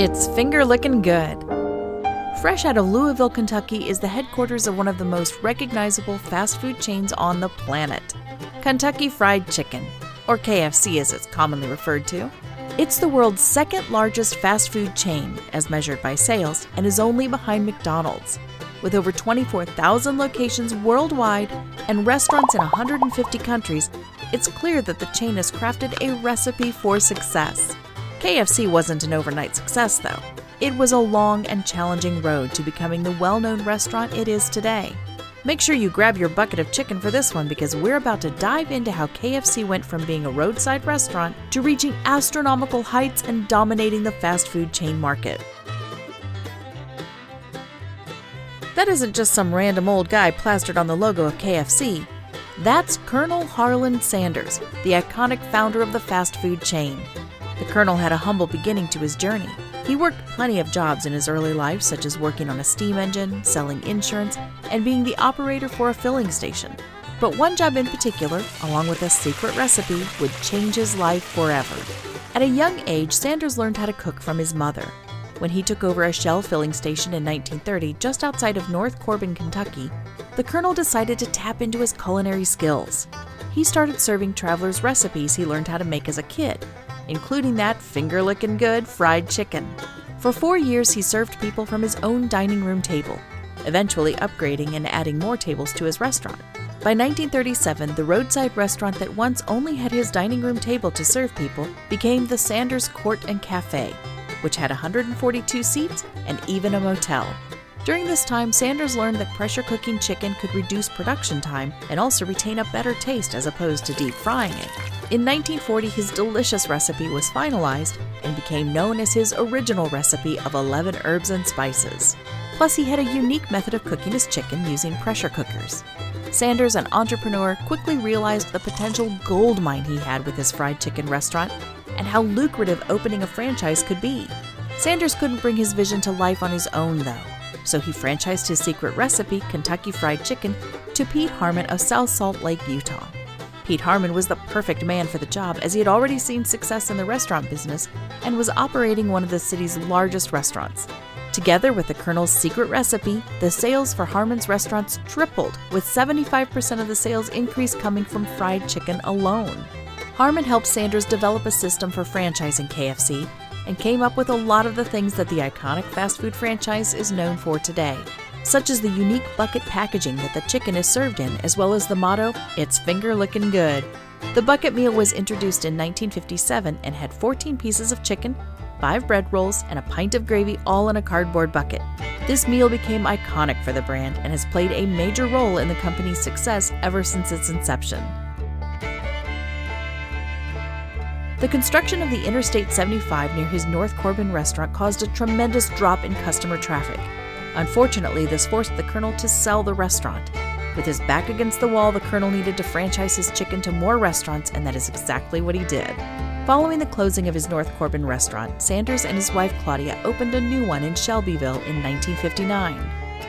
It's finger-licking good. Fresh out of Louisville, Kentucky is the headquarters of one of the most recognizable fast food chains on the planet, Kentucky Fried Chicken, or KFC as it's commonly referred to. It's the world's second largest fast food chain, as measured by sales, and is only behind McDonald's. With over 24,000 locations worldwide and restaurants in 150 countries, it's clear that the chain has crafted a recipe for success. KFC wasn't an overnight success, though. It was a long and challenging road to becoming the well-known restaurant it is today. Make sure you grab your bucket of chicken for this one, because we're about to dive into how KFC went from being a roadside restaurant to reaching astronomical heights and dominating the fast food chain market. That isn't just some random old guy plastered on the logo of KFC. That's Colonel Harland Sanders, the iconic founder of the fast food chain. The Colonel had a humble beginning to his journey. He worked plenty of jobs in his early life, such as working on a steam engine, selling insurance, and being the operator for a filling station. But one job in particular, along with a secret recipe, would change his life forever. At a young age, Sanders learned how to cook from his mother. When he took over a Shell filling station in 1930, just outside of North Corbin, Kentucky, the Colonel decided to tap into his culinary skills. He started serving travelers recipes he learned how to make as a kid, including that finger-licking good fried chicken. For 4 years, he served people from his own dining room table, eventually upgrading and adding more tables to his restaurant. By 1937, the roadside restaurant that once only had his dining room table to serve people became the Sanders Court and Cafe, which had 142 seats and even a motel. During this time, Sanders learned that pressure cooking chicken could reduce production time and also retain a better taste as opposed to deep frying it. In 1940, his delicious recipe was finalized and became known as his original recipe of 11 herbs and spices. Plus, he had a unique method of cooking his chicken using pressure cookers. Sanders, an entrepreneur, quickly realized the potential gold mine he had with his fried chicken restaurant and how lucrative opening a franchise could be. Sanders couldn't bring his vision to life on his own, though, so he franchised his secret recipe, Kentucky Fried Chicken, to Pete Harmon of South Salt Lake, Utah. Pete Harmon was the perfect man for the job, as he had already seen success in the restaurant business and was operating one of the city's largest restaurants. Together with the Colonel's secret recipe, the sales for Harmon's restaurants tripled, with 75% of the sales increase coming from fried chicken alone. Harmon helped Sanders develop a system for franchising KFC and came up with a lot of the things that the iconic fast food franchise is known for today, such as the unique bucket packaging that the chicken is served in, as well as the motto, "It's finger-licking good." The bucket meal was introduced in 1957 and had 14 pieces of chicken, 5 bread rolls, and a pint of gravy, all in a cardboard bucket. This meal became iconic for the brand and has played a major role in the company's success ever since its inception. The construction of the Interstate 75 near his North Corbin restaurant caused a tremendous drop in customer traffic. Unfortunately, this forced the Colonel to sell the restaurant. With his back against the wall, the Colonel needed to franchise his chicken to more restaurants, and that is exactly what he did. Following the closing of his North Corbin restaurant, Sanders and his wife Claudia opened a new one in Shelbyville in 1959.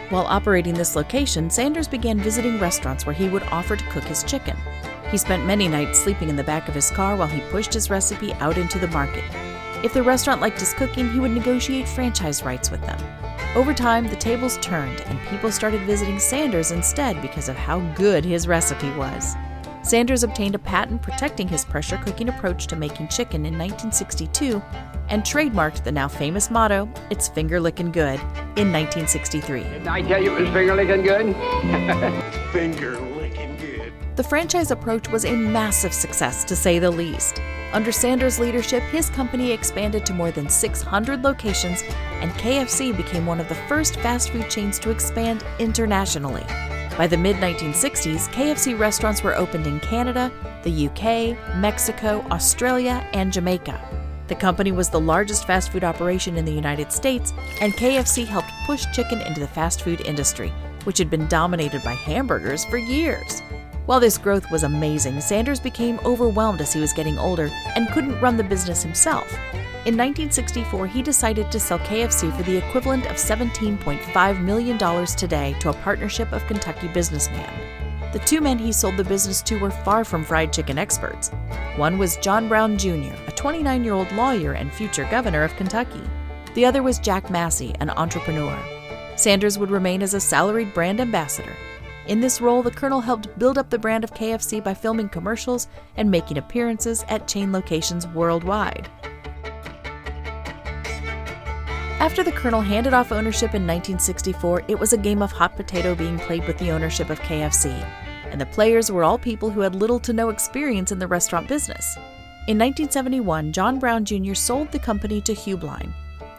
While operating this location, Sanders began visiting restaurants where he would offer to cook his chicken. He spent many nights sleeping in the back of his car while he pushed his recipe out into the market. If the restaurant liked his cooking, he would negotiate franchise rights with them. Over time, the tables turned and people started visiting Sanders instead because of how good his recipe was. Sanders obtained a patent protecting his pressure cooking approach to making chicken in 1962 and trademarked the now famous motto, "It's finger-licking good," in 1963. Did I tell you it was finger-licking good? Finger-licking good. The franchise approach was a massive success, to say the least. Under Sanders' leadership, his company expanded to more than 600 locations, and KFC became one of the first fast food chains to expand internationally. By the mid-1960s, KFC restaurants were opened in Canada, the UK, Mexico, Australia, and Jamaica. The company was the largest fast food operation in the United States, and KFC helped push chicken into the fast food industry, which had been dominated by hamburgers for years. While this growth was amazing, Sanders became overwhelmed as he was getting older and couldn't run the business himself. In 1964, he decided to sell KFC for the equivalent of $17.5 million today to a partnership of Kentucky businessmen. The two men he sold the business to were far from fried chicken experts. One was John Brown Jr., a 29-year-old lawyer and future governor of Kentucky. The other was Jack Massey, an entrepreneur. Sanders would remain as a salaried brand ambassador. In this role, the Colonel helped build up the brand of KFC by filming commercials and making appearances at chain locations worldwide. After the Colonel handed off ownership in 1964, it was a game of hot potato being played with the ownership of KFC, and the players were all people who had little to no experience in the restaurant business. In 1971, John Brown Jr. sold the company to Hubline,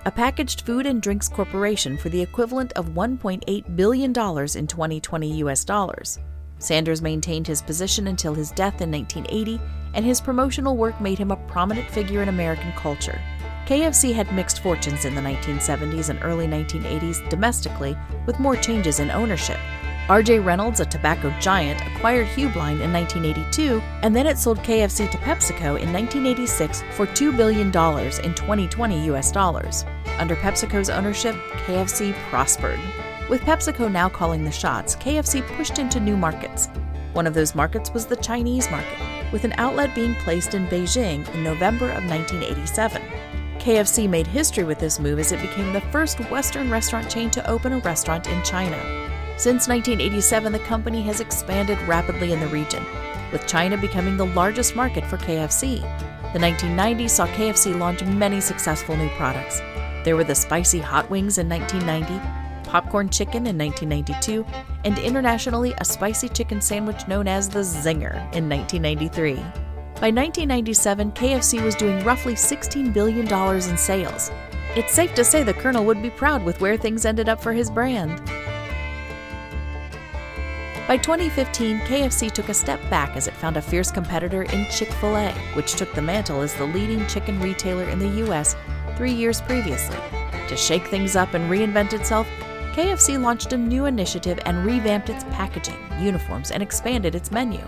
a packaged food and drinks corporation, for the equivalent of $1.8 billion in 2020 US dollars. Sanders maintained his position until his death in 1980, and his promotional work made him a prominent figure in American culture. KFC had mixed fortunes in the 1970s and early 1980s domestically, with more changes in ownership. R.J. Reynolds, a tobacco giant, acquired Hubline in 1982, and then it sold KFC to PepsiCo in 1986 for $2 billion in 2020 US dollars. Under PepsiCo's ownership, KFC prospered. With PepsiCo now calling the shots, KFC pushed into new markets. One of those markets was the Chinese market, with an outlet being placed in Beijing in November of 1987. KFC made history with this move as it became the first Western restaurant chain to open a restaurant in China. Since 1987, the company has expanded rapidly in the region, with China becoming the largest market for KFC. The 1990s saw KFC launch many successful new products. There were the spicy hot wings in 1990, popcorn chicken in 1992, and internationally a spicy chicken sandwich known as the Zinger in 1993. By 1997, KFC was doing roughly $16 billion in sales. It's safe to say the Colonel would be proud with where things ended up for his brand. By 2015, KFC took a step back as it found a fierce competitor in Chick-fil-A, which took the mantle as the leading chicken retailer in the U.S. 3 years previously. To shake things up and reinvent itself, KFC launched a new initiative and revamped its packaging, uniforms, and expanded its menu.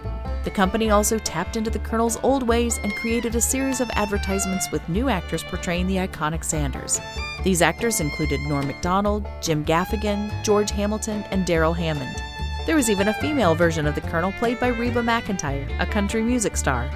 The company also tapped into the Colonel's old ways and created a series of advertisements with new actors portraying the iconic Sanders. These actors included Norm Macdonald, Jim Gaffigan, George Hamilton, and Daryl Hammond. There was even a female version of the Colonel played by Reba McEntire, a country music star.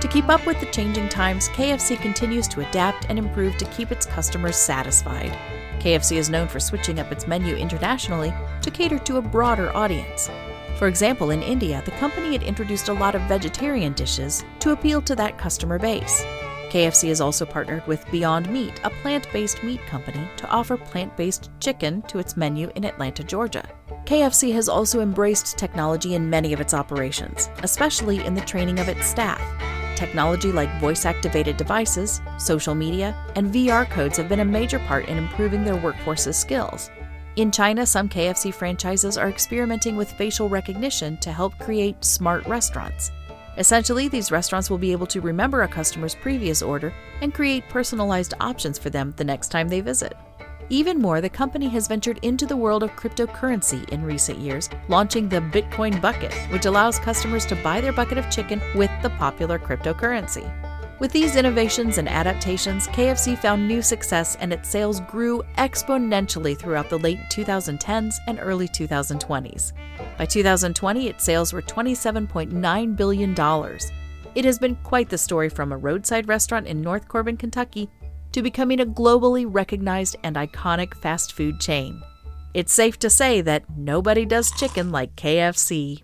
To keep up with the changing times, KFC continues to adapt and improve to keep its customers satisfied. KFC is known for switching up its menu internationally to cater to a broader audience. For example, in India, the company had introduced a lot of vegetarian dishes to appeal to that customer base. KFC has also partnered with Beyond Meat, a plant-based meat company, to offer plant-based chicken to its menu in Atlanta, Georgia. KFC has also embraced technology in many of its operations, especially in the training of its staff. Technology like voice-activated devices, social media, and VR codes have been a major part in improving their workforce's skills. In China, some KFC franchises are experimenting with facial recognition to help create smart restaurants. Essentially, these restaurants will be able to remember a customer's previous order and create personalized options for them the next time they visit. Even more, the company has ventured into the world of cryptocurrency in recent years, launching the Bitcoin Bucket, which allows customers to buy their bucket of chicken with the popular cryptocurrency. With these innovations and adaptations, KFC found new success and its sales grew exponentially throughout the late 2010s and early 2020s. By 2020, its sales were $27.9 billion. It has been quite the story from a roadside restaurant in North Corbin, Kentucky, to becoming a globally recognized and iconic fast food chain. It's safe to say that nobody does chicken like KFC.